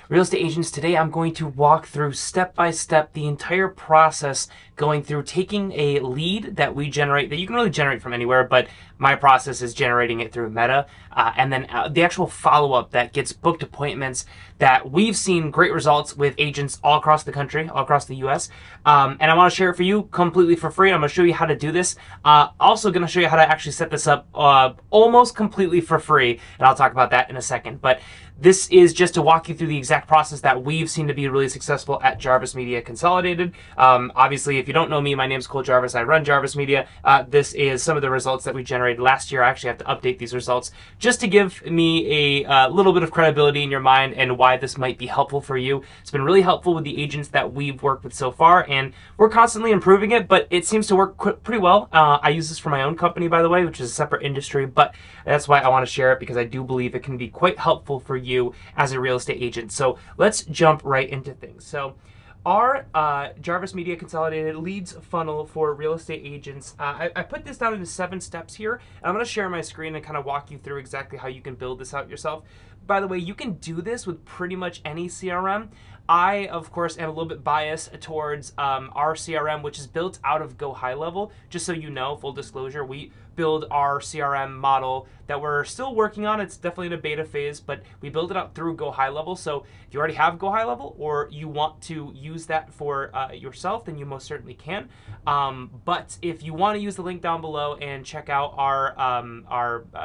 Real estate agents, today I'm going to walk through step by step the entire process, going through taking a lead that we generate, that you can really generate from anywhere, but my process is generating it through Meta, and then the actual follow-up that gets booked appointments that we've seen great results with agents all across the country, all across the US. And I want to share it for you completely for free. I'm going to show you how to do this. Also going to show you how to actually set this up almost completely for free, and I'll talk about that in a second. But this is just to walk you through the exact process that we've seen to be really successful at Jarvis Media Consolidated. Obviously, if you don't know me, my name's Cole Jarvis. I run Jarvis Media. This is some of the results that we generated last year. I actually have to update these results just to give me a little bit of credibility in your mind and why this might be helpful for you. It's been really helpful with the agents that we've worked with so far, and we're constantly improving it, but it seems to work pretty well. I use this for my own company, by the way, which is a separate industry, but that's why I want to share it, because I do believe it can be quite helpful for you as a real estate agent. So let's jump right into things. So our Jarvis Media Consolidated leads funnel for real estate agents, I put this down into 7 steps here, and I'm going to share my screen and kind of walk you through exactly how you can build this out yourself. By the way, you can do this with pretty much any CRM. I, of course, am a little bit biased towards our CRM, which is built out of Go High Level. Just so you know, full disclosure, we build our CRM model that we're still working on. It's definitely in a beta phase, but we build it out through Go High Level. So if you already have Go High Level or you want to use that for yourself, then you most certainly can. But if you want to use the link down below and check out our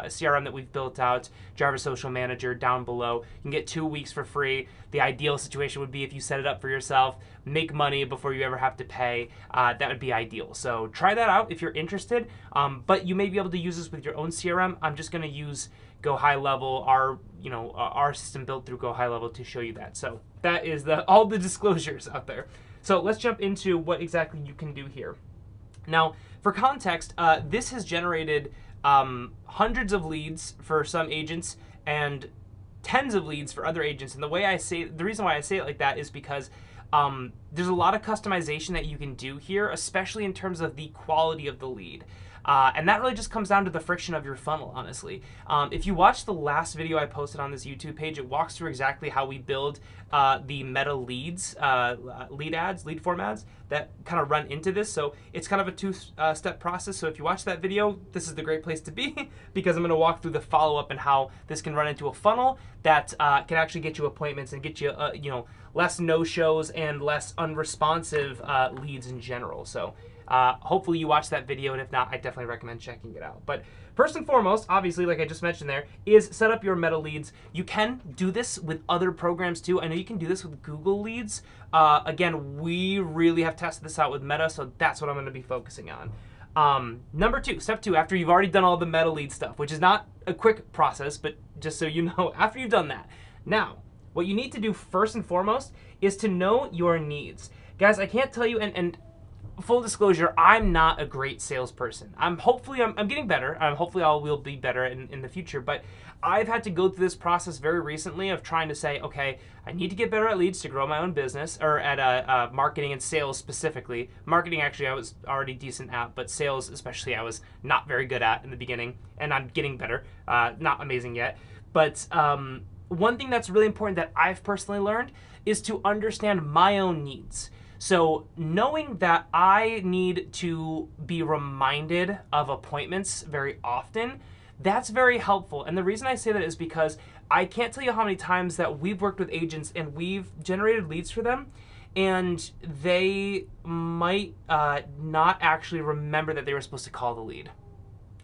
CRM that we've built out, Jarvis Social Manager, down below, you can get 2 weeks for free. The ideal situation would be if you set it up for yourself, make money before you ever have to pay. That would be ideal. So try that out if you're interested. But you may be able to use this with your own CRM. I'm just going to use Go High Level, our system built through Go High Level, to show you that. So that is all the disclosures out there. So let's jump into what exactly you can do here. Now, for context, this has generated hundreds of leads for some agents and tens of leads for other agents. And the reason why I say it like that is because there's a lot of customization that you can do here, especially in terms of the quality of the lead. And that really just comes down to the friction of your funnel, honestly. If you watch the last video I posted on this YouTube page, it walks through exactly how we build the meta leads, lead form ads that kind of run into this. So it's kind of a 2-step process. So if you watch that video, this is the great place to be because I'm going to walk through the follow-up and how this can run into a funnel that can actually get you appointments and get you, less no-shows and less unresponsive leads in general. So hopefully you watched that video, and if not, I definitely recommend checking it out. But first and foremost, obviously, like I just mentioned there, is set up your meta leads. You can do this with other programs too. I know you can do this with Google Leads. Again, we really have tested this out with Meta, so that's what I'm going to be focusing on. Step 2, after you've already done all the meta lead stuff, which is not a quick process, but just so you know, after you've done that, now, what you need to do first and foremost is to know your needs. Guys, I can't tell you, and full disclosure, I'm not a great salesperson. I'm getting better. Hopefully I will be better in the future, but I've had to go through this process very recently of trying to say, okay, I need to get better at leads to grow my own business, or at marketing and sales specifically. Marketing, actually, I was already decent at, but sales especially, I was not very good at in the beginning, and I'm getting better. Not amazing yet, but one thing that's really important that I've personally learned is to understand my own needs. So knowing that I need to be reminded of appointments very often, that's very helpful. And the reason I say that is because I can't tell you how many times that we've worked with agents and we've generated leads for them, and they might not actually remember that they were supposed to call the lead,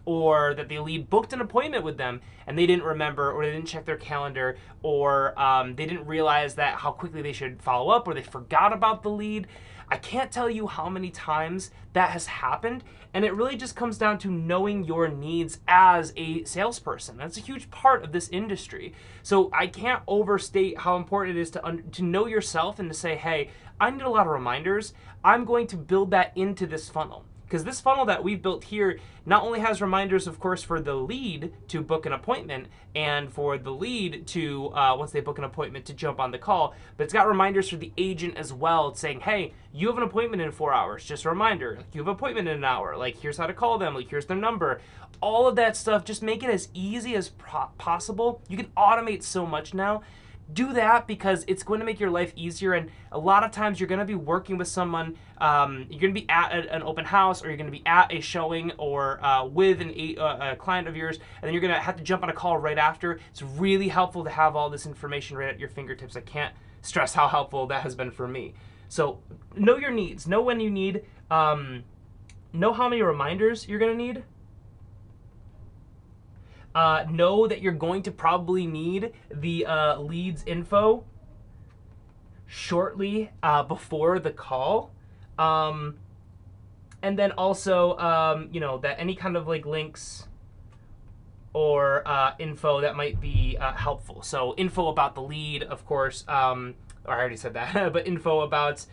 or that the lead booked an appointment with them and they didn't remember, or they didn't check their calendar, or they didn't realize that how quickly they should follow up, or they forgot about the lead. I can't tell you how many times that has happened, and it really just comes down to knowing your needs as a salesperson. That's a huge part of this industry. So I can't overstate how important it is to know yourself and to say, hey, I need a lot of reminders. I'm going to build that into this funnel. Because this funnel that we've built here not only has reminders, of course, for the lead to book an appointment, and for the lead to, once they book an appointment, to jump on the call, but it's got reminders for the agent as well, saying, hey, you have an appointment in 4 hours. Just a reminder. You have an appointment in an hour. Like, here's how to call them. Like, here's their number. All of that stuff, just make it as easy as possible. You can automate so much now. do that because it's going to make your life easier. And a lot of times you're going to be working with someone, you're going to be at an open house, or you're going to be at a showing, or with a client of yours, and then you're going to have to jump on a call right after. It's really helpful to have all this information right at your fingertips. I can't stress how helpful that has been for me. So know your needs, know when you need, know how many reminders you're going to need. Know that you're going to probably need the leads info shortly before the call. And then also, you know, that any kind of like links or info that might be helpful. So info about the lead, of course, or I already said that, but info about,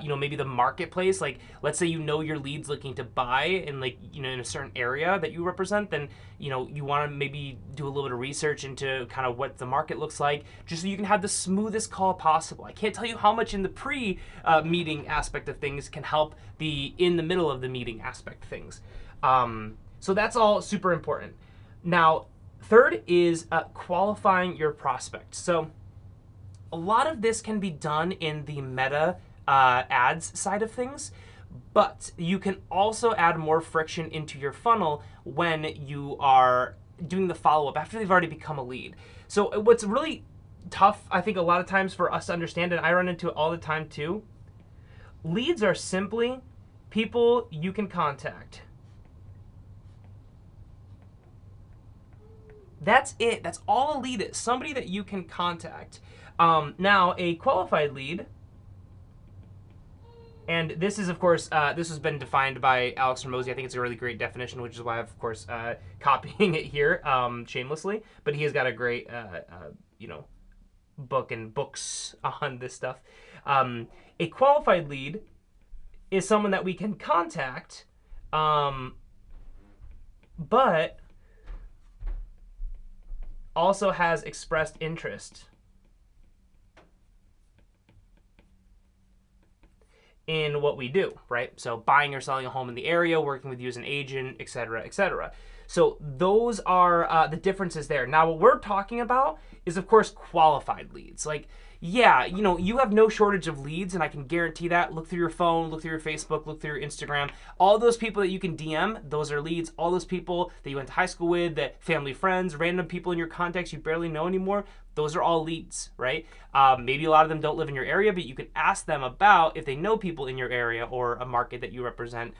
you know, maybe the marketplace. Like, let's say you know your lead's looking to buy in, like, you know, in a certain area that you represent, then, you know, you want to maybe do a little bit of research into kind of what the market looks like, just so you can have the smoothest call possible. I can't tell you how much in the pre-meeting aspect of things can help the in the middle of the meeting aspect of things. So that's all super important. Now, third is qualifying your prospect. So a lot of this can be done in the meta ads side of things, but you can also add more friction into your funnel when you are doing the follow-up after they've already become a lead. So what's really tough, I think, a lot of times for us to understand, and I run into it all the time too, leads are simply people you can contact. That's it. That's all a lead is. Somebody that you can contact. Now, a qualified lead, and this is, of course, this has been defined by Alex Hormozi. I think it's a really great definition, which is why I'm, of course, copying it here shamelessly. But he has got a great, you know, book and books on this stuff. A qualified lead is someone that we can contact, but also has expressed interest in what we do, right? So buying or selling a home in the area, working with you as an agent, et cetera, et cetera. So those are the differences there. Now, what we're talking about is, of course, qualified leads. Like, yeah, you know, you have no shortage of leads, and I can guarantee that. Look through your phone, look through your Facebook, look through your Instagram. All those people that you can DM, those are leads. All those people that you went to high school with, that family, friends, random people in your contacts you barely know anymore, those are all leads, right? Maybe a lot of them don't live in your area, but you can ask them about if they know people in your area or a market that you represent.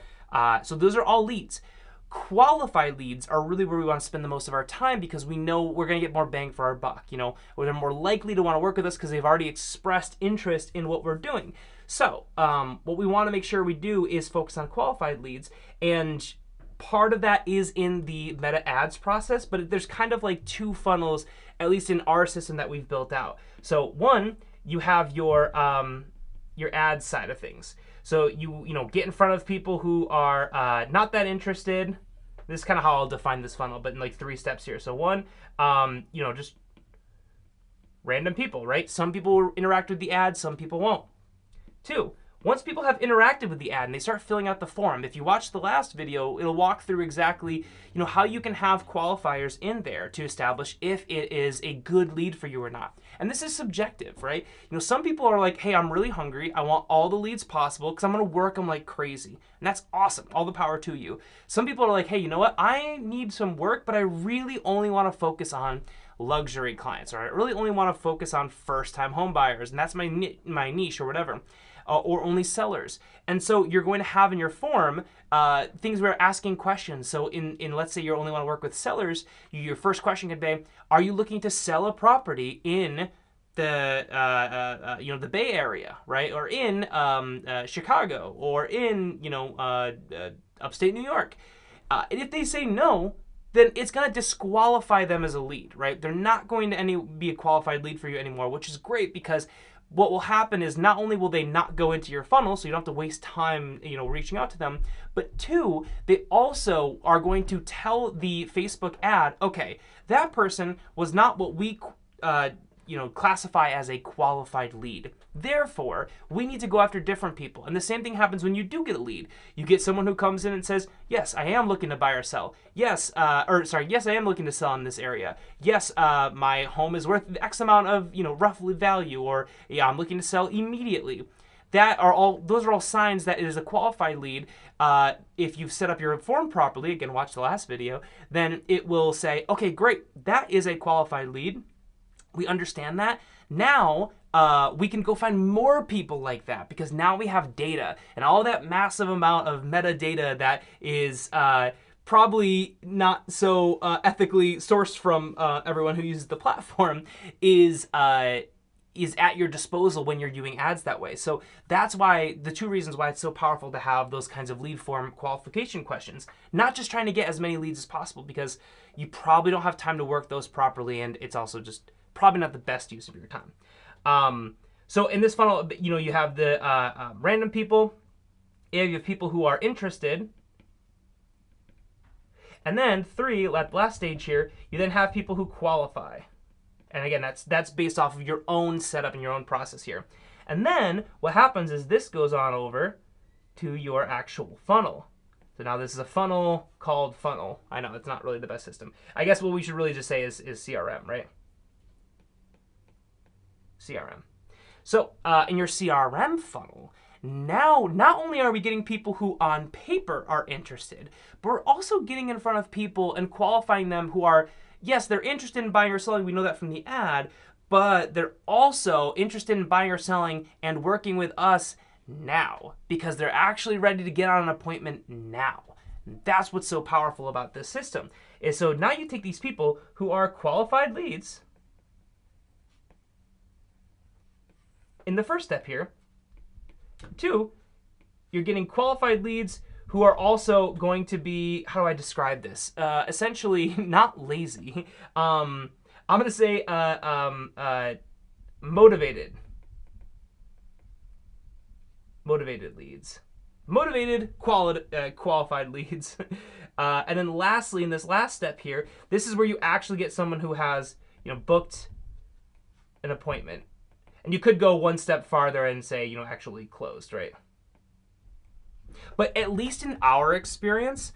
So those are all leads. Qualified leads are really where we want to spend the most of our time, because we know we're going to get more bang for our buck. You know, they're more likely to want to work with us because they've already expressed interest in what we're doing. So what we want to make sure we do is focus on qualified leads, and part of that is in the meta ads process, but there's kind of like two funnels, at least in our system, that we've built out. So one, you have your ads side of things. So you know, get in front of people who are not that interested. This is kind of how I'll define this funnel, but in like 3 steps here. So one, you know, just random people, right? Some people will interact with the ad, some people won't. 2, once people have interacted with the ad and they start filling out the form, if you watch the last video, it'll walk through exactly, you know, how you can have qualifiers in there to establish if it is a good lead for you or not. And this is subjective, right? You know, some people are like, hey, I'm really hungry. I want all the leads possible because I'm going to work them like crazy. And that's awesome. All the power to you. Some people are like, hey, you know what? I need some work, but I really only want to focus on luxury clients, or I really only want to focus on first-time home buyers, and that's my niche or whatever. Or only sellers. And so you're going to have in your form things where asking questions. So in let's say you only want to work with sellers, your first question could be, are you looking to sell a property in the you know, the Bay Area, right? Or in Chicago, or in, you know, upstate New York? And if they say no, then it's going to disqualify them as a lead, right? They're not going to be a qualified lead for you anymore, which is great, because what will happen is not only will they not go into your funnel, so you don't have to waste time, you know, reaching out to them, but 2, they also are going to tell the Facebook ad, okay, that person was not what we classify as a qualified lead. Therefore, we need to go after different people. And the same thing happens when you do get a lead. You get someone who comes in and says, yes, I am looking to buy or sell. Yes, yes, I am looking to sell in this area. Yes, my home is worth X amount of, roughly value, or yeah, I'm looking to sell immediately. Those are all signs that it is a qualified lead. If you've set up your form properly, again, watch the last video, then it will say, okay, great, that is a qualified lead. We understand that. Now, we can go find more people like that, because now we have data, and all that massive amount of metadata that is probably not so ethically sourced from everyone who uses the platform is at your disposal when you're doing ads that way. So that's why, the two reasons why it's so powerful to have those kinds of lead form qualification questions. Not just trying to get as many leads as possible, because you probably don't have time to work those properly, and it's also just probably not the best use of your time. So in this funnel, you have the random people, you have people who are interested, and then at the last stage here, you then have people who qualify. And again, that's based off of your own setup and your own process here. And then what happens is this goes on over to your actual funnel. So now this is a funnel called funnel. I know it's not really the best system. I guess what we should really just say is CRM, right? CRM. So in your CRM funnel, now not only are we getting people who on paper are interested, but we're also getting in front of people and qualifying them who are, yes, they're interested in buying or selling. We know that from the ad, but they're also interested in buying or selling and working with us now, because they're actually ready to get on an appointment now. That's what's so powerful about this system. Is so now you take these people who are qualified leads in the first step here. 2, you're getting qualified leads who are also going to be, how do I describe this? Essentially not lazy. I'm going to say motivated. Motivated leads. Motivated qualified leads. And then lastly, in this last step here, this is where you actually get someone who has, booked an appointment. And you could go one step farther and say, actually closed, right? But at least in our experience,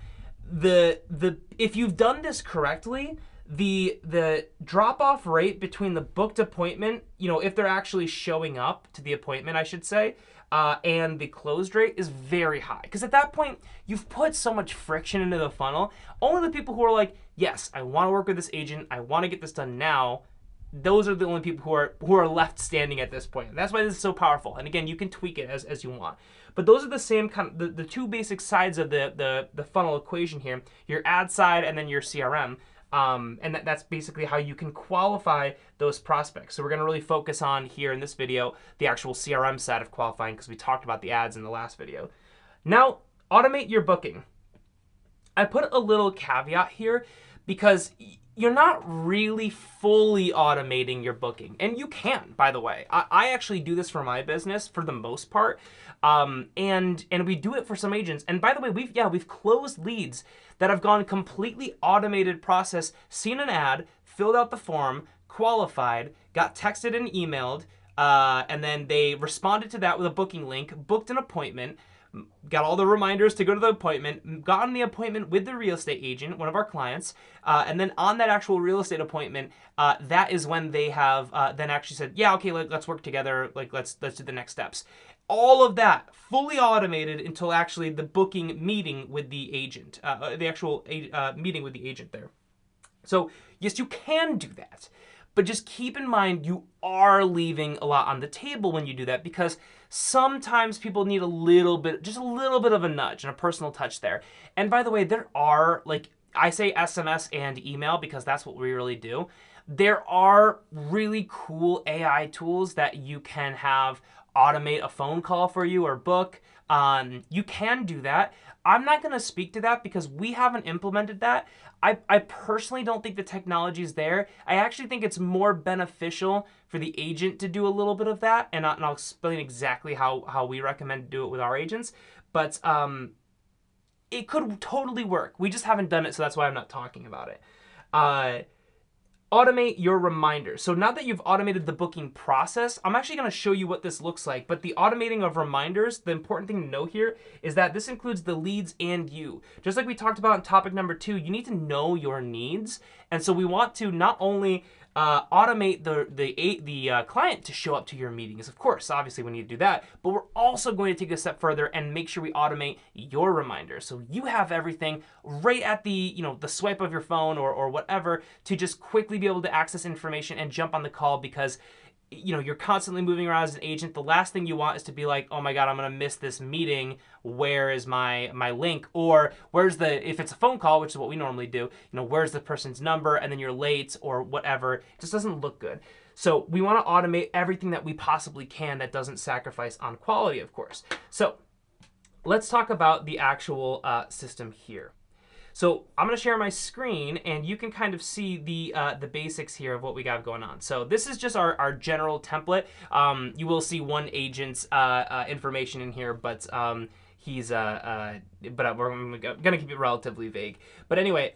if you've done this correctly, the drop-off rate between the booked appointment, if they're actually showing up to the appointment, I should say, and the closed rate is very high. Because at that point, you've put so much friction into the funnel. Only the people who are like, yes, I want to work with this agent, I want to get this done now, those are the only people who are left standing at this point. And that's why this is so powerful. And again, you can tweak it as you want. But those are the same kind of the two basic sides of the funnel equation here: your ad side and then your CRM. And that's basically how you can qualify those prospects. So we're going to really focus on here in this video the actual CRM side of qualifying, because we talked about the ads in the last video. Now, automate your booking. I put a little caveat here because you're not really fully automating your booking. And you can, by the way. I actually do this for my business for the most part. And we do it for some agents. And by the way, we've closed leads that have gone completely automated process, seen an ad, filled out the form, qualified, got texted and emailed, and then they responded to that with a booking link, booked an appointment, got all the reminders to go to the appointment, got on the appointment with the real estate agent, one of our clients, and then on that actual real estate appointment, that is when they have then actually said, yeah, okay, let's work together, let's do the next steps. All of that fully automated until actually the booking meeting with the agent, the actual meeting with the agent there. So yes, you can do that, but just keep in mind you are leaving a lot on the table when you do that, because sometimes people need just a little bit of a nudge and a personal touch there. And by the way, there are, I say SMS and email because that's what we really do. There are really cool AI tools that you can have automate a phone call for you or book. You can do that. I'm not going to speak to that because we haven't implemented that. I personally don't think the technology is there. I actually think it's more beneficial for the agent to do a little bit of that, and I'll explain exactly how we recommend to do it with our agents. But it could totally work. We just haven't done it, so that's why I'm not talking about it. automate your reminders. So now that you've automated the booking process, I'm actually going to show you what this looks like. But the automating of reminders, the important thing to know here is that this includes the leads and you. Just like we talked about in topic number 2, you need to know your needs. And so we want to not only automate the client to show up to your meetings. Of course, obviously we need to do that, but we're also going to take a step further and make sure we automate your reminders. So you have everything right at the swipe of your phone or whatever to just quickly be able to access information and jump on the call, because you're constantly moving around as an agent. The last thing you want is to be like, oh my God, I'm going to miss this meeting. Where is my link? Or if it's a phone call, which is what we normally do, where's the person's number? And then you're late or whatever. It just doesn't look good. So we want to automate everything that we possibly can that doesn't sacrifice on quality, of course. So let's talk about the actual system here. So I'm going to share my screen, and you can kind of see the basics here of what we got going on. So this is just our general template. You will see one agent's information in here, but we're gonna keep it relatively vague. But anyway,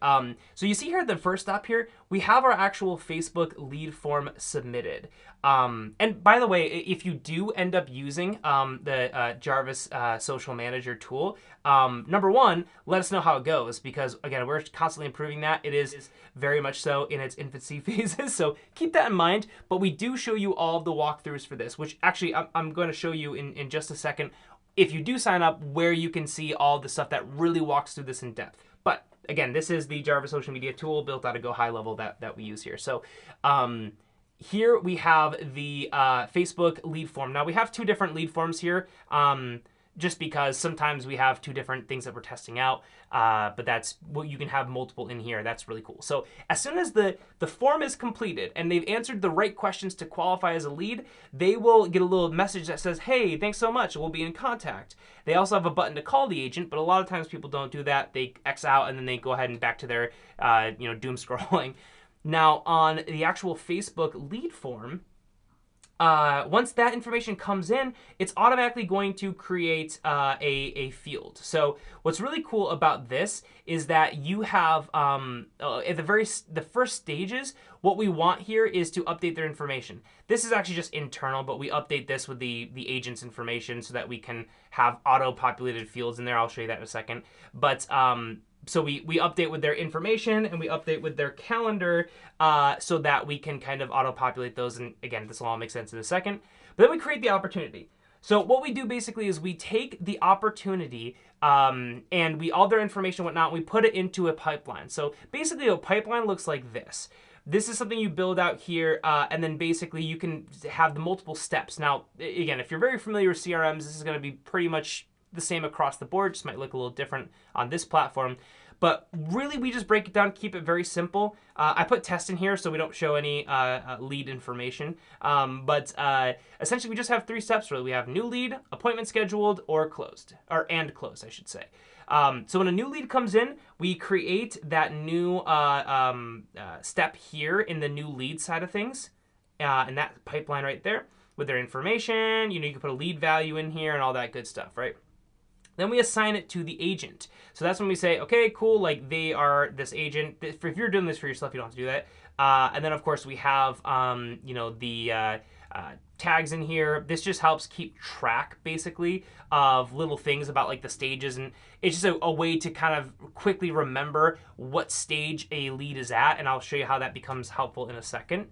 so you see here the first stop here, we have our actual Facebook lead form submitted. And by the way, if you do end up using the Jarvis social manager tool, number one, let us know how it goes, because again, we're constantly improving that. It is very much so in its infancy phases, so keep that in mind. But we do show you all of the walkthroughs for this, which actually I'm going to show you in just a second, if you do sign up, where you can see all the stuff that really walks through this in depth. But again, this is the Jarvis social media tool built out of Go High Level that we use here. So here we have the Facebook lead form. Now we have 2 different lead forms here, just because sometimes we have 2 different things that we're testing out, but that's what you can have multiple in here. That's really cool. So as soon as the form is completed and they've answered the right questions to qualify as a lead, they will get a little message that says, hey, thanks so much, we'll be in contact. They also have a button to call the agent, but a lot of times people don't do that. They X out and then they go ahead and back to their doom scrolling. Now on the actual Facebook lead form, once that information comes in, it's automatically going to create a field. So what's really cool about this is that you have at the first stages, what we want here is to update their information. This is actually just internal, but we update this with the agent's information so that we can have auto-populated fields in there. I'll show you that in a second. But so we update with their information and we update with their calendar so that we can kind of auto-populate those. And again, this will all make sense in a second. But then we create the opportunity. So what we do basically is we take the opportunity and all their information and whatnot, we put it into a pipeline. So basically a pipeline looks like this. This is something you build out here, and then basically you can have the multiple steps. Now, again, if you're very familiar with CRMs, this is going to be pretty much the same across the board, just might look a little different on this platform. But really, we just break it down, keep it very simple. I put test in here so we don't show any lead information. But essentially, we just have 3 steps, really. We have new lead, appointment scheduled, or closed. And closed, I should say. So when a new lead comes in, we create that new step here in the new lead side of things, and that pipeline right there with their information. You can put a lead value in here and all that good stuff, right? Then we assign it to the agent. So that's when we say, okay, cool, like they are this agent. If you're doing this for yourself, you don't have to do that. And then, of course, we have, the tags in here. This just helps keep track, basically, of little things about like the stages. And it's just a way to kind of quickly remember what stage a lead is at. And I'll show you how that becomes helpful in a second.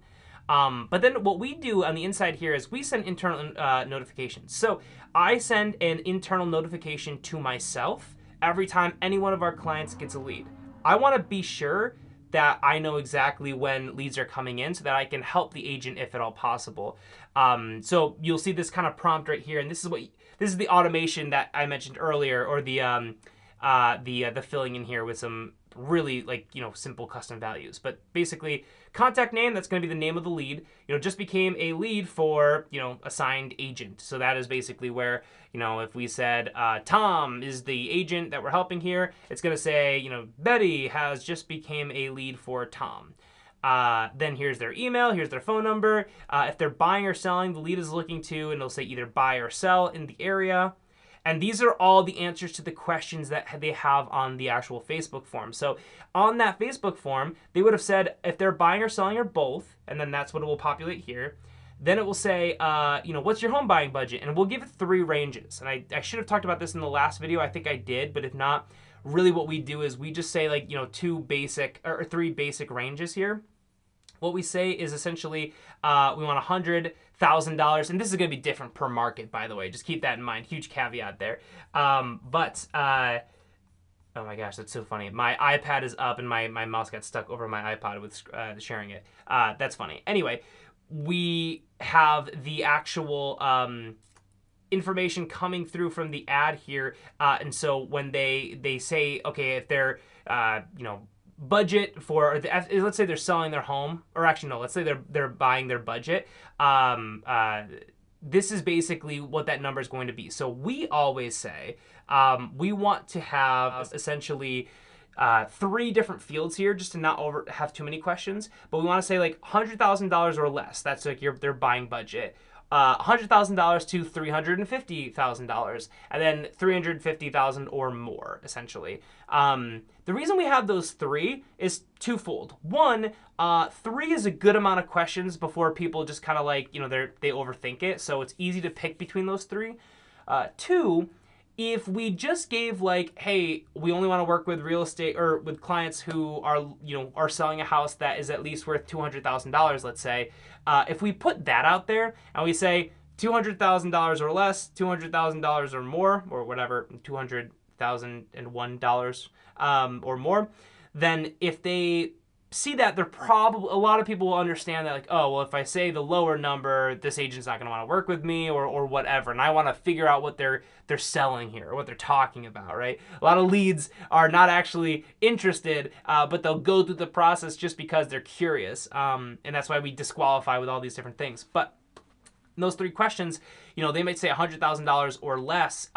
But then what we do on the inside here is we send internal notifications. So I send an internal notification to myself every time any one of our clients gets a lead. I want to be sure that I know exactly when leads are coming in so that I can help the agent if at all possible. So you'll see this kind of prompt right here, and this is the automation that I mentioned earlier, or the filling in here with some really simple custom values. But basically, contact name, that's going to be the name of the lead, just became a lead for assigned agent. So that is basically where if we said Tom is the agent that we're helping here, it's going to say Betty has just became a lead for Tom. Then here's their email, here's their phone number. If they're buying or selling, the lead is looking to, and it'll say either buy or sell in the area. And these are all the answers to the questions that they have on the actual Facebook form. So on that Facebook form, they would have said if they're buying or selling or both, and then that's what it will populate here. Then it will say, what's your home buying budget? And we'll give it 3 ranges. And I should have talked about this in the last video. I think I did, but if not, really what we do is we just say 3 basic ranges here. What we say is essentially we want $100,000, and this is going to be different per market, by the way. Just keep that in mind. Huge caveat there. Oh my gosh, that's so funny. My iPad is up, and my mouse got stuck over my iPod with sharing it. That's funny. Anyway, we have the actual information coming through from the ad here, and so when they say, okay, if they're budget for, let's say they're selling their home, or actually no, let's say they're buying their budget. This is basically what that number is going to be. So we always say we want to have essentially 3 different fields here, just to not have too many questions. But we want to say like $100,000 or less. That's like their buying budget. $100,000 to $350,000, and then $350,000 or more, essentially. The reason we have those 3 is twofold. One, 3 is a good amount of questions before people just kind of they overthink it, so it's easy to pick between those 3. 2, if we just gave hey, we only want to work with real estate or with clients who are selling a house that is at least worth $200,000, let's say, if we put that out there and we say $200,000 or less, $200,000 or more, or whatever, $200,001 or more, then if they see that, they're probably, a lot of people will understand that oh, well, if I say the lower number, this agent's not going to want to work with me or whatever, and I want to figure out what they're selling here or what they're talking about, right? A lot of leads are not actually interested, but they'll go through the process just because they're curious, and that's why we disqualify with all these different things. But in those 3 questions, they might say $100,000 or less,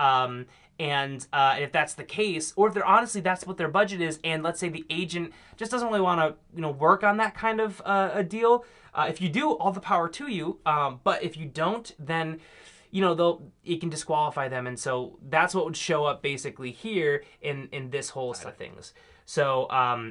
and if that's the case, or if they're honestly that's what their budget is, and let's say the agent just doesn't really want to work on that kind of a deal. If you do, all the power to you. But if you don't, then it can disqualify them, and so that's what would show up basically here in this whole side of things. So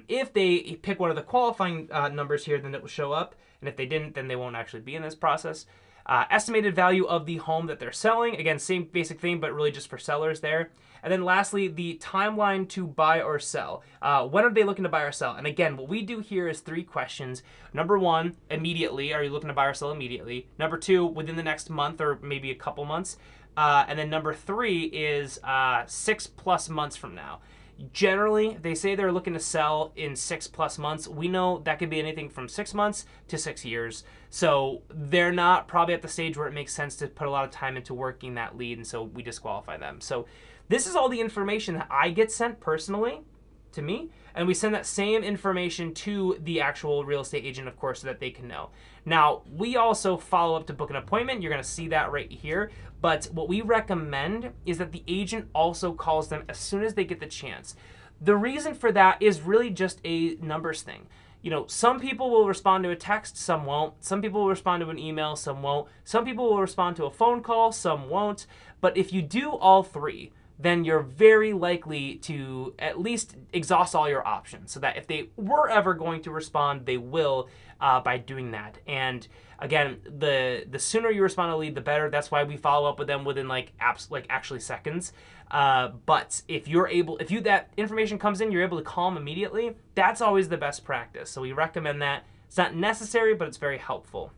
if they pick one of the qualifying numbers here, then it will show up, and if they didn't, then they won't actually be in this process. Estimated value of the home that they're selling. Again, same basic thing, but really just for sellers there. And then lastly, the timeline to buy or sell. When are they looking to buy or sell? And again, what we do here is 3 questions. Number 1, immediately. Are you looking to buy or sell immediately? Number 2, within the next month or maybe a couple months. And then number 3 is 6+ months from now. Generally, they say they're looking to sell in 6+ months. We know that could be anything from 6 months to 6 years. So they're not probably at the stage where it makes sense to put a lot of time into working that lead, and so we disqualify them. So this is all the information that I get sent personally to me, and we send that same information to the actual real estate agent, of course, so that they can know. Now, we also follow up to book an appointment. You're going to see that right here. But what we recommend is that the agent also calls them as soon as they get the chance. The reason for that is really just a numbers thing. Some people will respond to a text, some won't. Some people will respond to an email, some won't. Some people will respond to a phone call, some won't. But if you do all 3, then you're very likely to at least exhaust all your options, so that if they were ever going to respond, they will by doing that. And again, the sooner you respond to a lead, the better. That's why we follow up with them within actually seconds. But if that information comes in, you're able to call them immediately. That's always the best practice. So we recommend that. It's not necessary, but it's very helpful.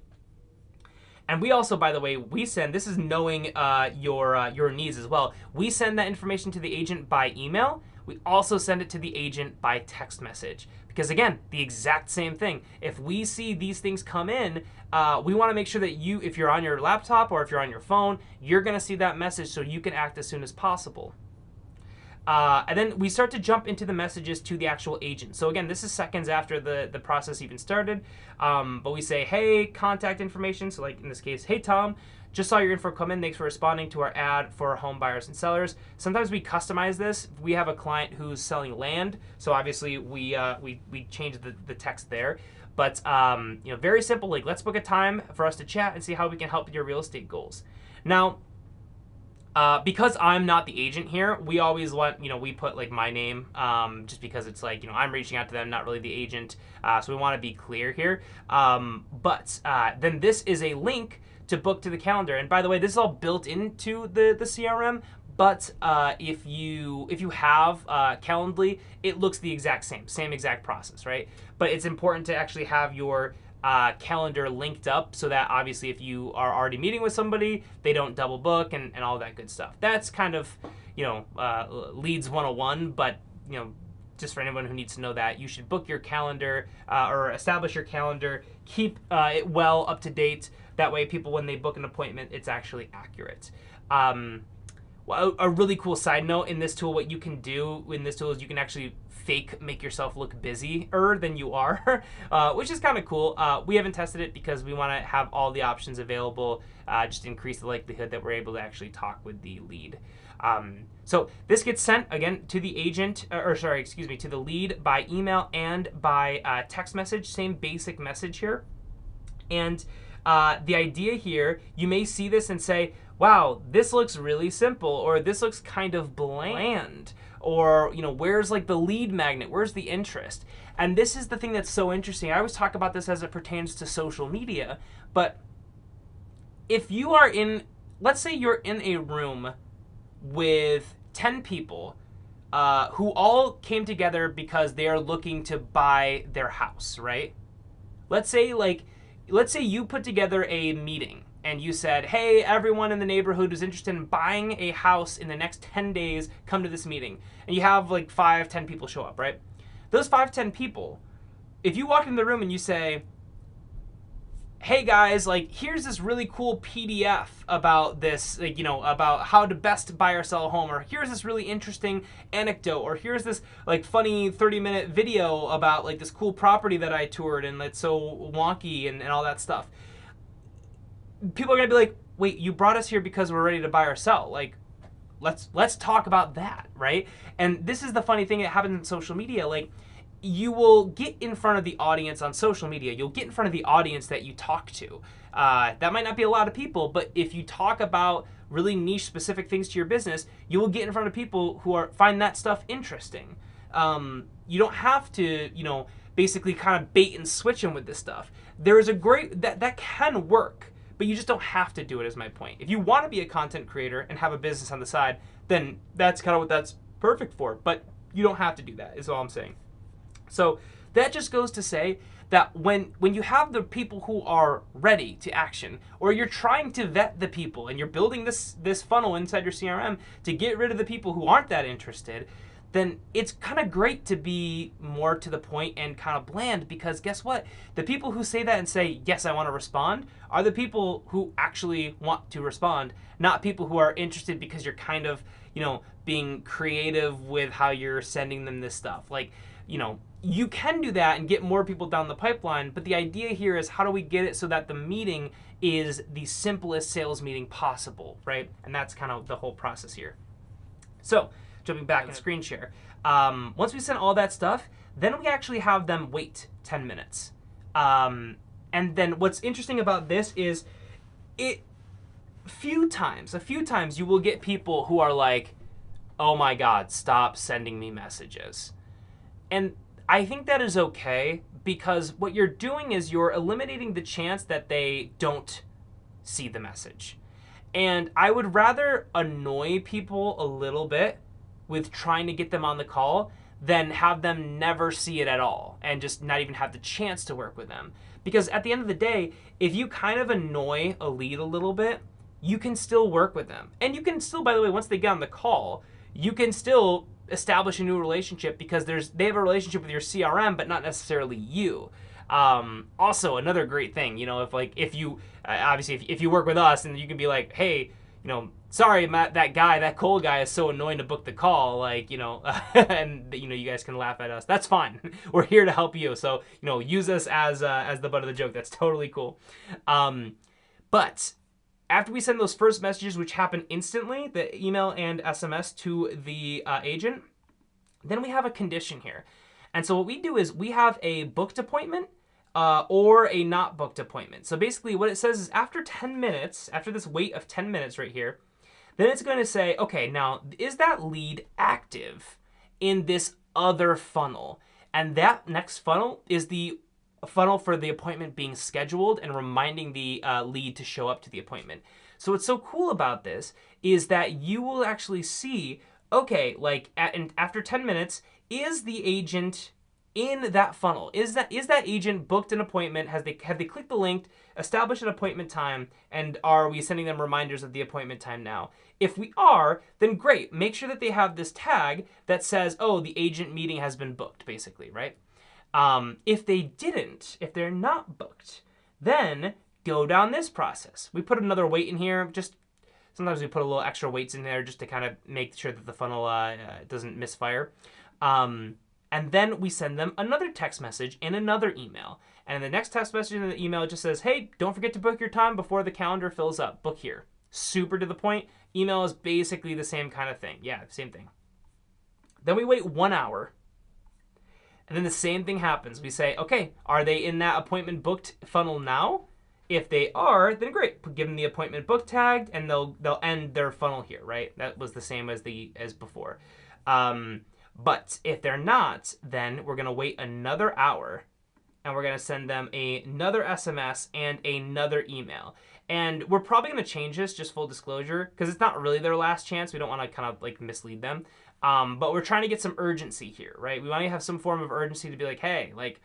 And we also, by the way, this is knowing your needs as well. We send that information to the agent by email. We also send it to the agent by text message. Because again, the exact same thing. If we see these things come in, we want to make sure that if you're on your laptop or if you're on your phone, you're going to see that message so you can act as soon as possible. And then we start to jump into the messages to the actual agent. So again, this is seconds after the process even started. But we say, hey, contact information. So like in this case, hey, Tom, just saw your info come in. Thanks for responding to our ad for home buyers and sellers. Sometimes we customize this. We have a client who's selling land. So obviously we change the text there. But very simple, let's book a time for us to chat and see how we can help with your real estate goals. Now, Because I'm not the agent here, we always want, we put like my name, just because it's like, I'm reaching out to them, not really the agent. So we want to be clear here. But then this is a link to book to the calendar. And by the way, this is all built into the CRM. But if you have Calendly, it looks the exact same exact process, right? But it's important to actually have your calendar linked up so that obviously if you are already meeting with somebody, they don't double book and all that good stuff. That's kind of, leads 101, but, just for anyone who needs to know that, you should book your calendar or establish your calendar, keep it well up to date. That way people, when they book an appointment, it's actually accurate. Well, a really cool side note in this tool, what you can do in this tool is you can actually make yourself look busier than you are, which is kind of cool. We haven't tested it because we want to have all the options available, just to increase the likelihood that we're able to actually talk with the lead. So this gets sent again to the agent, to the lead by email and by text message, same basic message here. And the idea here, you may see this and say, wow, this looks really simple, or this looks kind of bland, or, where's like the lead magnet? Where's the interest? And this is the thing that's so interesting. I always talk about this as it pertains to social media, but if you are let's say you're in a room with 10 people who all came together because they are looking to buy their house, right? Let's say you put together a meeting and you said, hey, everyone in the neighborhood who's interested in buying a house in the next 10 days, come to this meeting. And you have like 5-10 people show up, right? Those 5-10 people, if you walk in the room and you say, hey guys, like here's this really cool PDF about this, about how to best buy or sell a home, or here's this really interesting anecdote, or here's this like funny 30-minute video about like this cool property that I toured and it's so wonky and all that stuff. People are gonna be like, wait, you brought us here because we're ready to buy or sell. Like, let's talk about that, right? And this is the funny thing that happens in social media. Like, you will get in front of the audience on social media. You'll get in front of the audience that you talk to. That might not be a lot of people, but if you talk about really niche specific things to your business, you will get in front of people who find that stuff interesting. You don't have to, basically kind of bait and switch them with this stuff. There is a great, that can work, but you just don't have to do it, is my point. If you want to be a content creator and have a business on the side, then that's kind of what that's perfect for. But you don't have to do that, is all I'm saying. So that just goes to say that when you have the people who are ready to action, or you're trying to vet the people and you're building this funnel inside your CRM to get rid of the people who aren't that interested, then it's kind of great to be more to the point and kind of bland, because guess what? The people who say that and say, yes, I want to respond, are the people who actually want to respond, not people who are interested because you're kind of, being creative with how you're sending them this stuff. Like, you can do that and get more people down the pipeline, but the idea here is how do we get it so that the meeting is the simplest sales meeting possible, right? And that's kind of the whole process here. So, jumping back in screen share. Once we send all that stuff, then we actually have them wait 10 minutes. And then what's interesting about this is a few times you will get people who are like, oh my God, stop sending me messages. And I think that is okay, because what you're doing is you're eliminating the chance that they don't see the message. And I would rather annoy people a little bit with trying to get them on the call than have them never see it at all and just not even have the chance to work with them. Because at the end of the day, if you kind of annoy a lead a little bit, you can still work with them. And you can still, by the way, once they get on the call, you can still establish a new relationship because they have a relationship with your CRM, but not necessarily you. Also, another great thing, if you work with us, and you can be like, hey, sorry, Matt, that cold guy is so annoying to book the call, and you guys can laugh at us. That's fine. We're here to help you. So, use us as the butt of the joke. That's totally cool. But after we send those first messages, which happen instantly, the email and SMS to the agent, then we have a condition here. And so what we do is we have a booked appointment or a not booked appointment. So basically what it says is after 10 minutes, after this wait of 10 minutes right here, Then it's going to say, okay, now is that lead active in this other funnel? And that next funnel is the funnel for the appointment being scheduled and reminding the lead to show up to the appointment. So what's so cool about this is that you will actually see, okay, like after 10 minutes, is the agent in that funnel? Is that agent booked an appointment? Have they clicked the link, established an appointment time, and are we sending them reminders of the appointment time now? If we are, then great. Make sure that they have this tag that says, oh, the agent meeting has been booked, basically, right? If they didn't, if they're not booked, then go down this process. We put another weight in here. Just sometimes we put a little extra weights in there just to kind of make sure that the funnel doesn't misfire. And then we send them another text message and another email. And in the next text message and the email, it just says, hey, don't forget to book your time before the calendar fills up. Book here. Super to the point. Email is basically the same kind of thing. Yeah, same thing. Then we wait 1 hour. And then the same thing happens. We say, okay, are they in that appointment booked funnel now? If they are, then great. Give them the appointment book tagged, and they'll end their funnel here, right? That was the same as before. But if they're not, then we're going to wait another hour, and we're going to send them another SMS and another email. And we're probably going to change this, just full disclosure, because it's not really their last chance. We don't want to kind of like mislead them. But we're trying to get some urgency here, right? We want to have some form of urgency to be like, hey, like,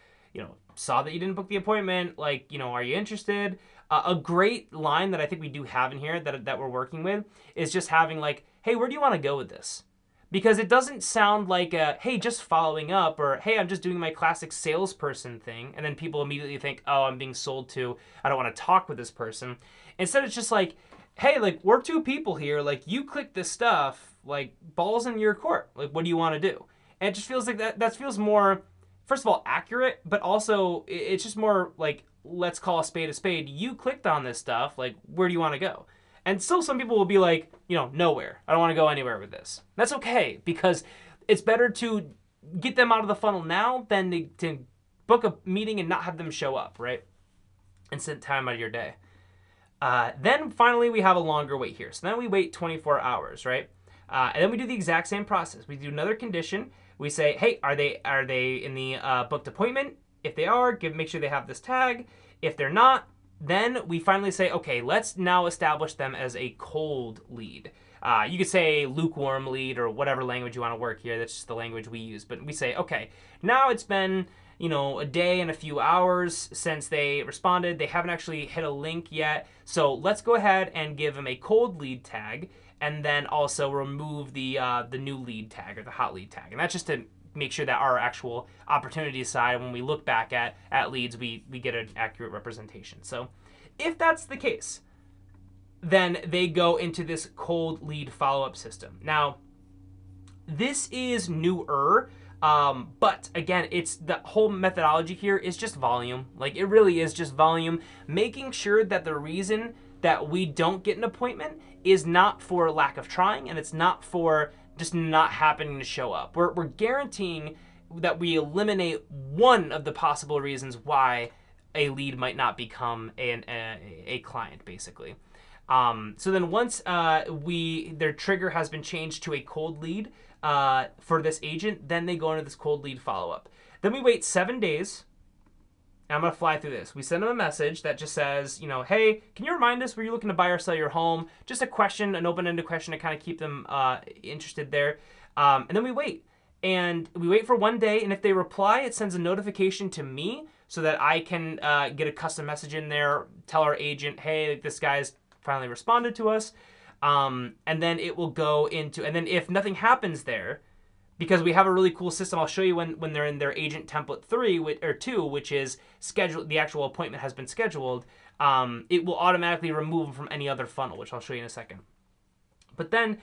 saw that you didn't book the appointment. Like, are you interested? A great line that I think we do have in here that we're working with is just having like, hey, where do you want to go with this? Because it doesn't sound like hey, just following up, or hey, I'm just doing my classic salesperson thing. And then people immediately think, oh, I'm being sold to. I don't want to talk with this person. Instead, it's just like, hey, like, we're two people here. Like, you click this stuff, like, balls in your court. Like, what do you want to do? And it just feels like that feels more, first of all, accurate, but also it's just more like, let's call a spade a spade. You clicked on this stuff. Like, where do you want to go? And still some people will be like, nowhere. I don't want to go anywhere with this. That's okay, because it's better to get them out of the funnel now than to book a meeting and not have them show up, right? And spend time out of your day. Then finally, we have a longer wait here. So then we wait 24 hours, right? And then we do the exact same process. We do another condition. We say, hey, are they in the booked appointment? If they are, make sure they have this tag. If they're not, then we finally say, okay, let's now establish them as a cold lead. You could say lukewarm lead or whatever language you want to work here. That's just the language we use. But we say, okay, now it's been a day and a few hours since they responded. They haven't actually hit a link yet. So let's go ahead and give them a cold lead tag, and then also remove the new lead tag or the hot lead tag. And that's just to make sure that our actual opportunity side, when we look back at leads, we get an accurate representation. So if that's the case, then they go into this cold lead follow-up system. Now, this is newer, but again, it's the whole methodology here is just volume. Like, it really is just volume, making sure that the reason that we don't get an appointment is not for lack of trying, and it's not for just not happening to show up. We're guaranteeing that we eliminate one of the possible reasons why a lead might not become a client, basically. So then once their trigger has been changed to a cold lead for this agent, then they go into this cold lead follow-up. Then we wait 7 days. And I'm going to fly through this. We send them a message that just says, hey, can you remind us, were you looking to buy or sell your home? Just a question, an open-ended question to kind of keep them interested there. And then we wait. And we wait for 1 day. And if they reply, it sends a notification to me so that I can get a custom message in there, tell our agent, hey, this guy's finally responded to us. And then it will go into, and then if nothing happens there, because we have a really cool system, I'll show you when they're in their agent template 2, which is scheduled, the actual appointment has been scheduled, it will automatically remove them from any other funnel, which I'll show you in a second. But then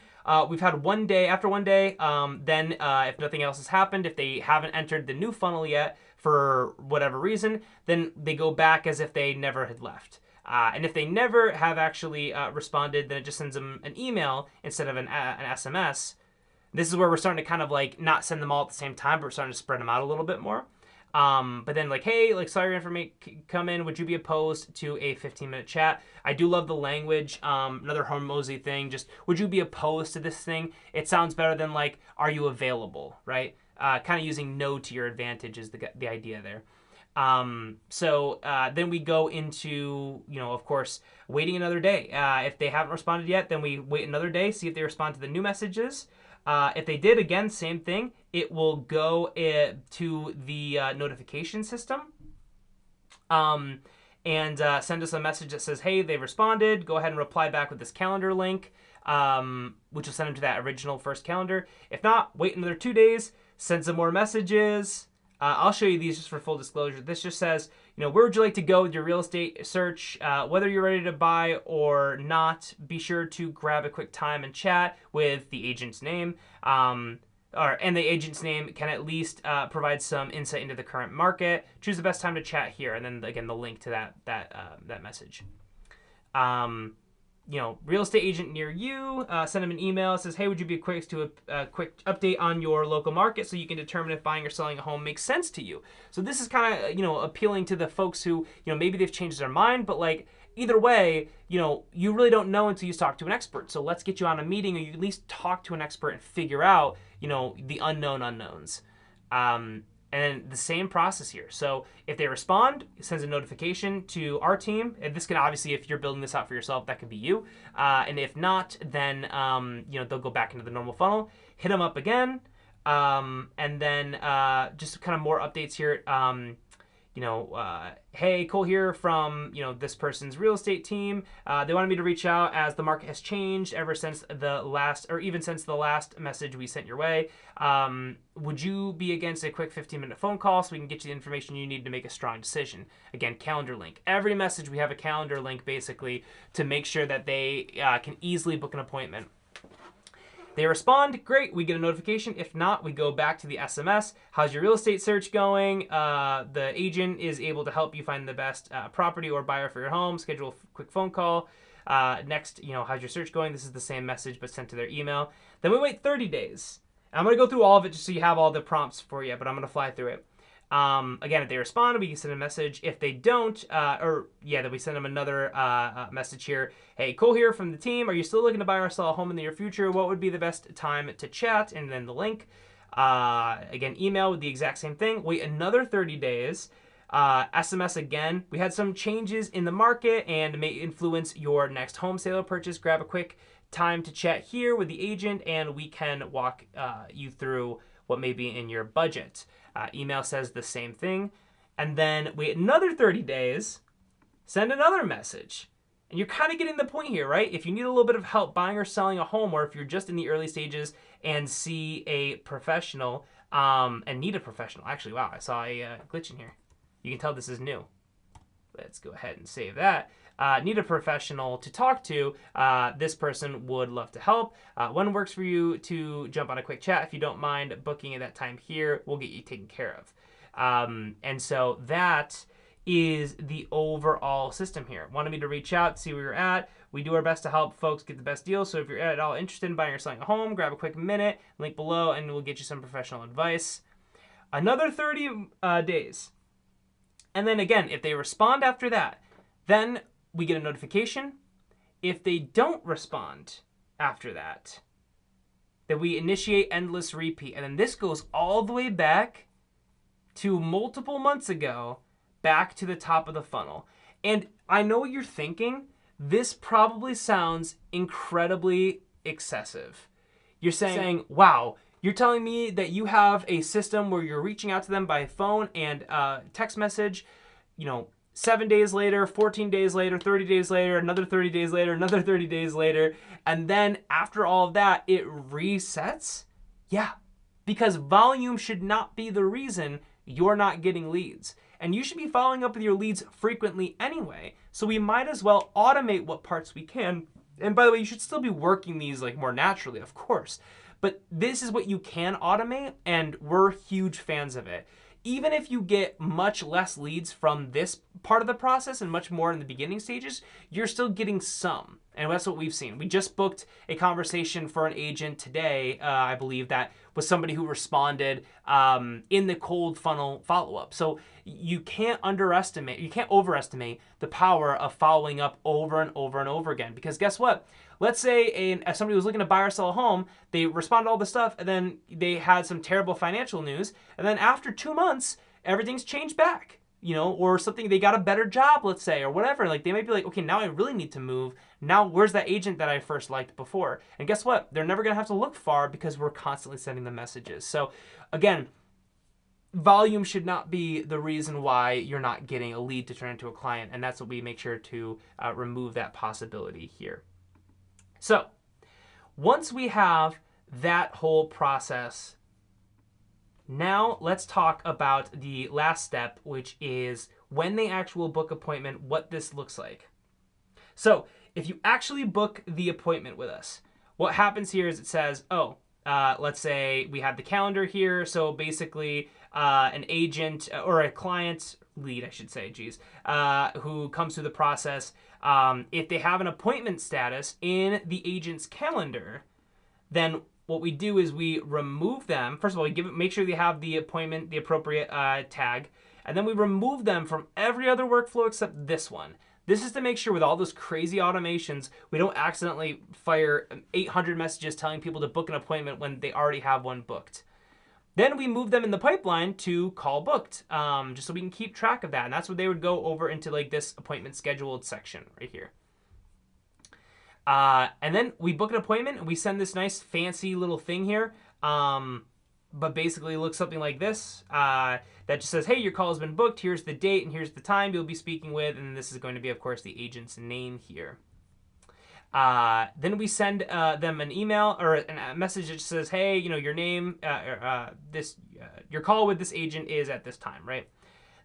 we've had 1 day, after 1 day, then if nothing else has happened, if they haven't entered the new funnel yet for whatever reason, then they go back as if they never had left. And if they never have actually responded, then it just sends them an email instead of an SMS. This is where we're starting to kind of like not send them all at the same time, but we're starting to spread them out a little bit more. But then like, hey, like saw your information come in. Would you be opposed to a 15-minute chat? I do love the language. Another Hormozy thing. Just would you be opposed to this thing? It sounds better than like, are you available? Right? Kind of using no to your advantage is the idea there. Then we go into, of course, waiting another day. If they haven't responded yet, then we wait another day, see if they respond to the new messages. If they did, again, same thing. It will go to the notification system and send us a message that says, hey, they've responded. Go ahead and reply back with this calendar link, which will send them to that original first calendar. If not, wait another 2 days, send some more messages. I'll show you these just for full disclosure. This just says, where would you like to go with your real estate search? Whether you're ready to buy or not, be sure to grab a quick time and chat with the agent's name. And the agent's name can at least provide some insight into the current market. Choose the best time to chat here, and then again the link to that message. Real estate agent near you, send them an email. It says, hey, would you be quick to a quick update on your local market so you can determine if buying or selling a home makes sense to you. So this is kind of, appealing to the folks who, maybe they've changed their mind, but like either way, you really don't know until you talk to an expert. So let's get you on a meeting, or you at least talk to an expert and figure out, the unknown unknowns. And the same process here. So if they respond, it sends a notification to our team. And this can obviously, if you're building this out for yourself, that could be you. And if not, then they'll go back into the normal funnel. Hit them up again, and then just kind of more updates here. Hey, Cole here from, this person's real estate team. They wanted me to reach out as the market has changed ever since even since the last message we sent your way. Would you be against a quick 15-minute phone call so we can get you the information you need to make a strong decision? Again, calendar link. Every message we have a calendar link basically to make sure that they can easily book an appointment. They respond, great, we get a notification. If not, we go back to the SMS. How's your real estate search going? The agent is able to help you find the best property or buyer for your home. Schedule a quick phone call. Next, how's your search going? This is the same message but sent to their email. Then we wait 30 days. I'm going to go through all of it just so you have all the prompts for you, but I'm going to fly through it. Again, if they respond, we can send a message. If they don't, then we send them another message here. Hey, Cole here from the team. Are you still looking to buy or sell a home in the near future? What would be the best time to chat? And then the link. Again, email with the exact same thing. Wait another 30 days. SMS again. We had some changes in the market and may influence your next home sale or purchase. Grab a quick time to chat here with the agent, and we can walk you through what may be in your budget. Email says the same thing. And then wait another 30 days, send another message. And you're kind of getting the point here, right? If you need a little bit of help buying or selling a home, or if you're just in the early stages and see a professional and need a professional. Actually, wow, I saw a glitch in here. You can tell this is new. Let's go ahead and save that. Need a professional to talk to, this person would love to help. When works for you to jump on a quick chat? If you don't mind booking at that time here, we'll get you taken care of. And so that is the overall system here. Wanted me to reach out, see where you're at. We do our best to help folks get the best deal. So if you're at all interested in buying or selling a home, grab a quick minute, link below, and we'll get you some professional advice. Another 30 days. And then again, if they respond after that, then we get a notification. If they don't respond after that, then we initiate endless repeat. And then this goes all the way back to multiple months ago, back to the top of the funnel. And I know what you're thinking. This probably sounds incredibly excessive. You're saying, wow, you're telling me that you have a system where you're reaching out to them by phone and text message, 7 days later, 14 days later, 30 days later, another 30 days later, another 30 days later, and then after all of that, it resets? Yeah, because volume should not be the reason you're not getting leads. And you should be following up with your leads frequently anyway, so we might as well automate what parts we can. And by the way, you should still be working these more naturally, of course. But this is what you can automate, and we're huge fans of it. Even if you get much less leads from this part of the process and much more in the beginning stages, you're still getting some. And that's what we've seen. We just booked a conversation for an agent today, I believe, that was somebody who responded in the cold funnel follow-up. So you can't overestimate the power of following up over and over and over again. Because guess what? Let's say somebody was looking to buy or sell a home, they responded to all this stuff, and then they had some terrible financial news, and then after 2 months, everything's changed back, or something, they got a better job, let's say, or whatever. Like, they might be like, okay, now I really need to move. Now, where's that agent that I first liked before? And guess what? They're never going to have to look far because we're constantly sending them messages. So, again, volume should not be the reason why you're not getting a lead to turn into a client, and that's what we make sure to remove that possibility here. So, once we have that whole process, now let's talk about the last step, which is when they actual book appointment, what this looks like. So, if you actually book the appointment with us, what happens here is it says, let's say we have the calendar here. So basically, an agent or a client lead, I should say, who comes through the process, if they have an appointment status in the agent's calendar, then what we do is we remove them. First of all, we make sure they have the appointment, the appropriate tag, and then we remove them from every other workflow except this one. This is to make sure with all those crazy automations, we don't accidentally fire 800 messages telling people to book an appointment when they already have one booked. Then we move them in the pipeline to call booked, just so we can keep track of that. And that's where they would go over into like this appointment scheduled section right here. And then we book an appointment and we send this nice fancy little thing here. But basically it looks something like this, that just says, hey, your call has been booked. Here's the date and here's the time you'll be speaking with. And this is going to be, of course, the agent's name here. Then we send them an email or a message that says, hey, your name, your call with this agent is at this time, right?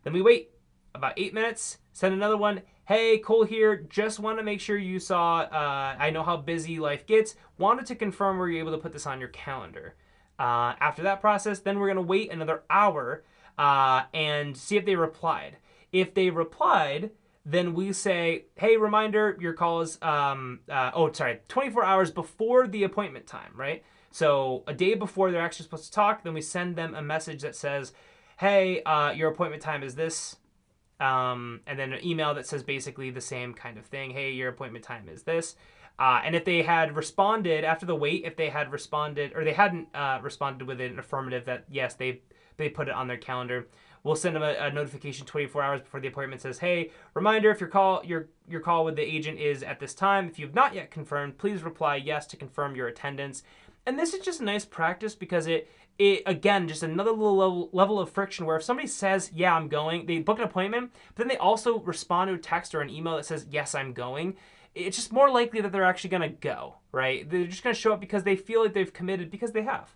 Then we wait about 8 minutes, send another one. Hey, Cole here, just want to make sure you saw, I know how busy life gets, wanted to confirm were you able to put this on your calendar. After that process, then we're going to wait another hour and see if they replied. If they replied, then we say, hey, reminder, your call is, 24 hours before the appointment time, right? So a day before they're actually supposed to talk, then we send them a message that says, hey, your appointment time is this. And then an email that says basically the same kind of thing. Hey, your appointment time is this. And if they had responded after the wait, if they had responded or they hadn't responded with an affirmative that, yes, they put it on their calendar, we'll send them a notification 24 hours before the appointment says, hey, reminder, if your call with the agent is at this time, if you've not yet confirmed, please reply yes to confirm your attendance. And this is just a nice practice because it again, just another little level of friction where if somebody says, yeah, I'm going, they book an appointment, but then they also respond to a text or an email that says, yes, I'm going, it's just more likely that they're actually going to go, right? They're just going to show up because they feel like they've committed because they have.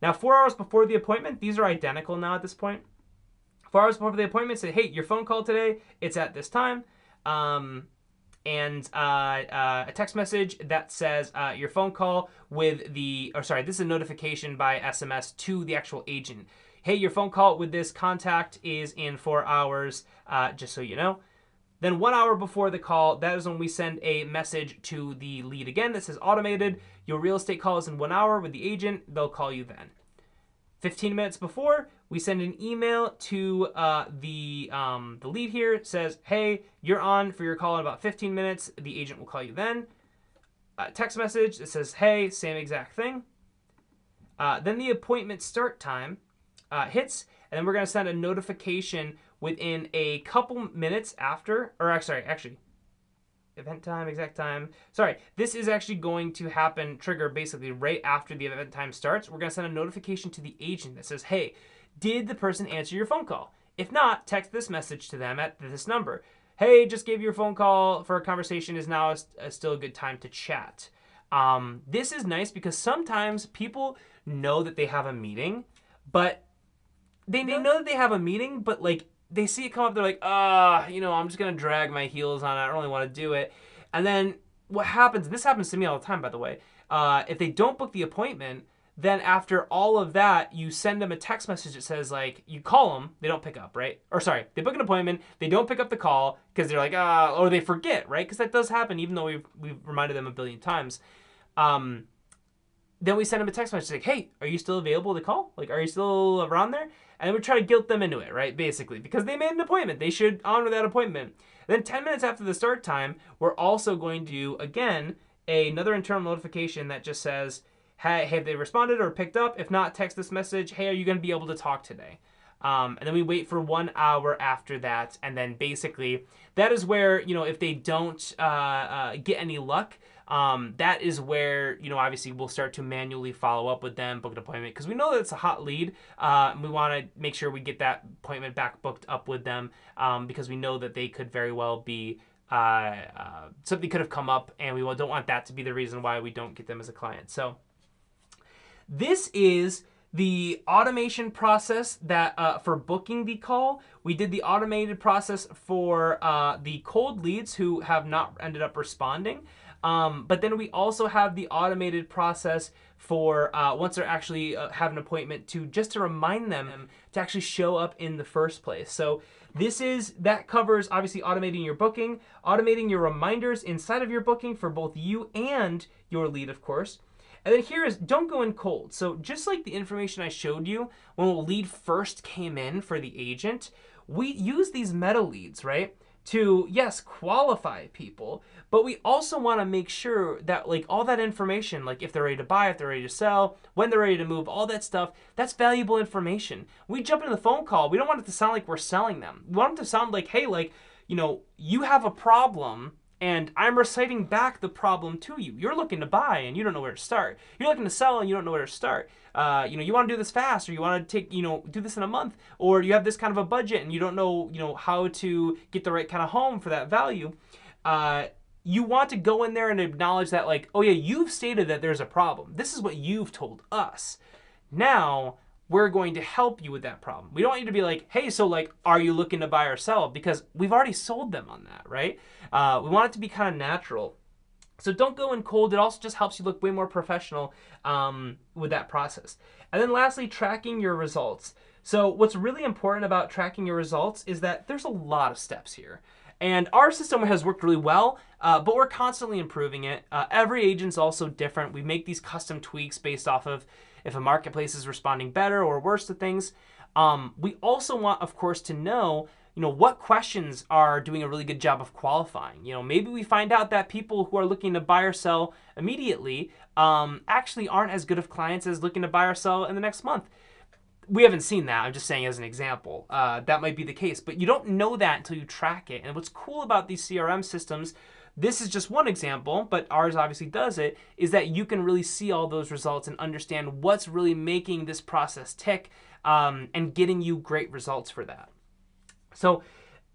Now, 4 hours before the appointment, these are identical now at this point. 4 hours before the appointment, say, hey, your phone call today, it's at this time. And a text message that says your phone call with this is a notification by SMS to the actual agent. Hey, your phone call with this contact is in 4 hours, just so you know. Then 1 hour before the call, that is when we send a message to the lead again that says automated. Your real estate call is in 1 hour with the agent. They'll call you then. 15 minutes before, we send an email to the lead here. It says, hey, you're on for your call in about 15 minutes. The agent will call you then. Text message that says, hey, same exact thing. Then the appointment start time hits, and then we're going to send a notification within a couple minutes after, event time, exact time. Sorry, this is actually going to trigger basically right after the event time starts. We're going to send a notification to the agent that says, hey, did the person answer your phone call? If not, text this message to them at this number. Hey, just gave you a phone call for a conversation. Is now still a good time to chat? This is nice because sometimes people know that they have a meeting, but they know that they have a meeting, but like, they see it come up, they're like, I'm just going to drag my heels on it. I don't really want to do it. And then what happens, this happens to me all the time, by the way, if they don't book the appointment, Then after all of that, you send them a text message that says, like, you call them, they don't pick up, right? Or sorry, they book an appointment, they don't pick up the call because they're like, or they forget, right? Because that does happen, even though we've reminded them a billion times. Then we send them a text message like, hey, are you still available to call? Like, are you still around there? And then we try to guilt them into it, right? Basically, because they made an appointment. They should honor that appointment. Then 10 minutes after the start time, we're also going to, again, another internal notification that just says, hey, have they responded or picked up? If not, text this message, hey, are you going to be able to talk today? And then we wait for 1 hour after that. And then basically, that is where, if they don't get any luck, that is where, obviously we'll start to manually follow up with them, book an appointment, because we know that it's a hot lead. And we want to make sure we get that appointment back booked up with them, because we know that they could very well be, something could have come up, and we don't want that to be the reason why we don't get them as a client. So this is the automation process that for booking the call. We did the automated process for the cold leads who have not ended up responding. But then we also have the automated process for once they're actually have an appointment just to remind them to actually show up in the first place. So that covers obviously automating your booking, automating your reminders inside of your booking for both you and your lead, of course. And then here is don't go in cold. So just like the information I showed you when a lead first came in for the agent, we use these meta leads, right? To, yes, qualify people, but we also want to make sure that like all that information, like if they're ready to buy, if they're ready to sell, when they're ready to move, all that stuff, that's valuable information. We jump into the phone call, we don't want it to sound like we're selling them. We want it to sound like, hey, like, you have a problem and I'm reciting back the problem to you. You're looking to buy and you don't know where to start. You're looking to sell and you don't know where to start. You want to do this fast, or you want to take, do this in a month, or you have this kind of a budget and you don't know, how to get the right kind of home for that value. You want to go in there and acknowledge that, like, oh yeah, you've stated that there's a problem. This is what you've told us. Now we're going to help you with that problem. We don't want you to be like, hey, so like, are you looking to buy or sell? Because we've already sold them on that, right? We want it to be kind of natural. So don't go in cold. It also just helps you look way more professional with that process. And then lastly, tracking your results. So what's really important about tracking your results is that there's a lot of steps here. And our system has worked really well, but we're constantly improving it. Every agent's also different. We make these custom tweaks based off of if a marketplace is responding better or worse to things. We also want, of course, to know what questions are doing a really good job of qualifying. Maybe we find out that people who are looking to buy or sell immediately actually aren't as good of clients as looking to buy or sell in the next month. We haven't seen that. I'm just saying as an example. That might be the case, but you don't know that until you track it. And what's cool about these CRM systems, this is just one example, but ours obviously does it, is that you can really see all those results and understand what's really making this process tick and getting you great results for that. So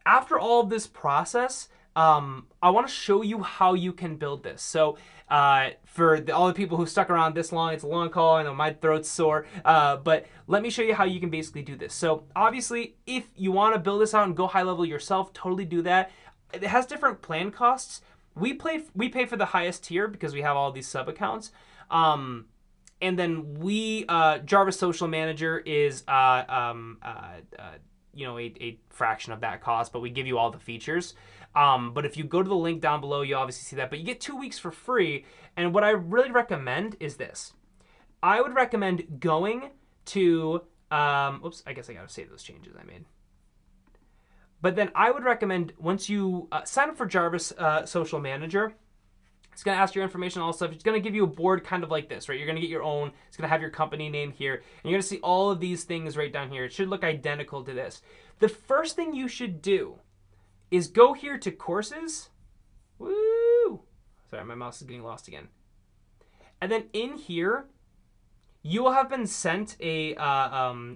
after all of this process, I want to show you how you can build this. So for all the people who stuck around this long, it's a long call. I know my throat's sore, but let me show you how you can basically do this. So obviously, if you want to build this out and go high level yourself, totally do that. It has different plan costs. We pay for the highest tier because we have all these sub accounts. And then Jarvis Social Manager is a fraction of that cost, but we give you all the features. But if you go to the link down below, you obviously see that, but you get 2 weeks for free. And what I really recommend is this. I would recommend going to, oops, I guess I got to save those changes I made. But then I would recommend once you sign up for Jarvis Social Manager, it's going to ask your information, all stuff. It's going to give you a board kind of like this, right? You're going to get your own. It's going to have your company name here. And you're going to see all of these things right down here. It should look identical to this. The first thing you should do is go here to courses. Woo! Sorry, my mouse is getting lost again. And then in here, you will have been sent a,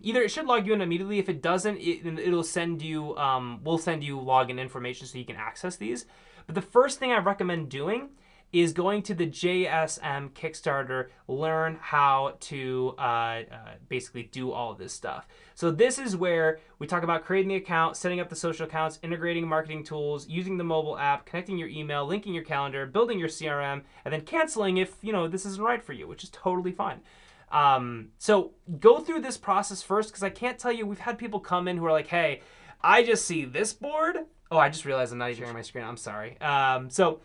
either it should log you in immediately. If it doesn't, it'll send you, we'll send you login information so you can access these. But the first thing I recommend doing is going to the JSM Kickstarter, learn how to basically do all of this stuff. So this is where we talk about creating the account, setting up the social accounts, integrating marketing tools, using the mobile app, connecting your email, linking your calendar, building your CRM, and then canceling if this isn't right for you, which is totally fine. So go through this process first, because I can't tell you, we've had people come in who are like, hey, I just see this board. Oh, I just realized I'm not even sharing my screen. I'm sorry. So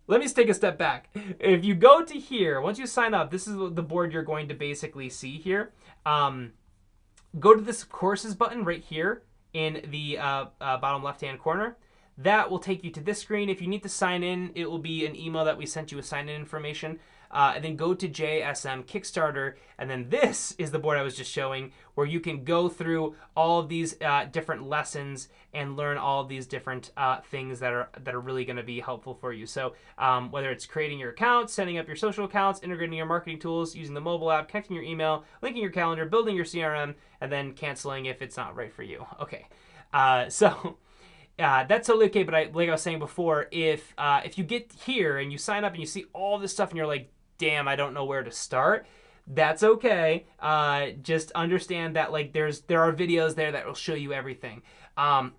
let me just take a step back. If you go to here, once you sign up, this is the board you're going to basically see here. Go to this courses button right here in the bottom left-hand corner. That will take you to this screen. If you need to sign in, it will be an email that we sent you with sign-in information. And then go to JSM Kickstarter, and then this is the board I was just showing, where you can go through all of these different lessons and learn all of these different things that are really going to be helpful for you. So whether it's creating your accounts, setting up your social accounts, integrating your marketing tools, using the mobile app, connecting your email, linking your calendar, building your CRM, and then canceling if it's not right for you. Okay, so. That's totally okay, but like I was saying before, if you get here and you sign up and you see all this stuff and you're like, damn, I don't know where to start, that's okay. Just understand that like there are videos there that will show you everything.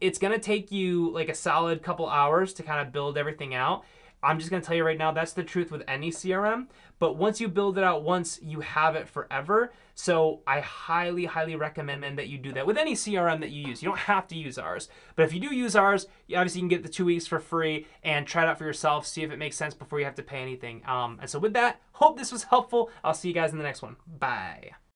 It's gonna take you like a solid couple hours to kind of build everything out. I'm just gonna tell you right now, that's the truth with any CRM. But once you build it out once, you have it forever. So I highly, highly recommend that you do that with any CRM that you use. You don't have to use ours. But if you do use ours, obviously you can get the 2 weeks for free and try it out for yourself, see if it makes sense before you have to pay anything. And so with that, hope this was helpful. I'll see you guys in the next one. Bye.